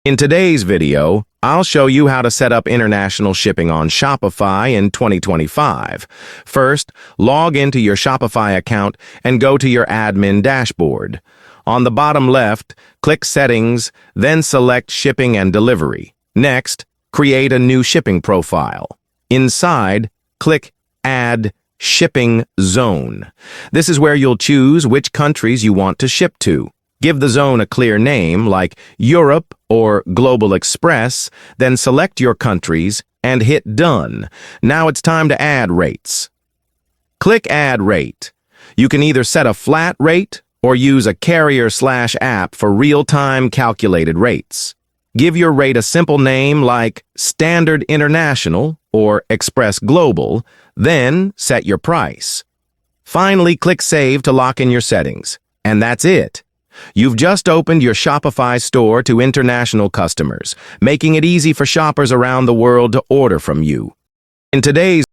In today's video, I'll show you how to set up international shipping on Shopify in 2025. First, log into your Shopify account and go to your admin dashboard. On the bottom left, click Settings, then select Shipping and Delivery. Next, create a new shipping profile. Inside, click Add Shipping Zone. This is where you'll choose which countries you want to ship to. Give the zone a clear name like Europe or Global Express, then select your countries and hit Done. Now it's time to add rates. Click Add Rate. You can either set a flat rate or use a carrier/app for real-time calculated rates. Give your rate a simple name like Standard International or Express Global, then set your price. Finally, click Save to lock in your settings. And that's it. You've just opened your Shopify store to international customers, making it easy for shoppers around the world to order from you. In today's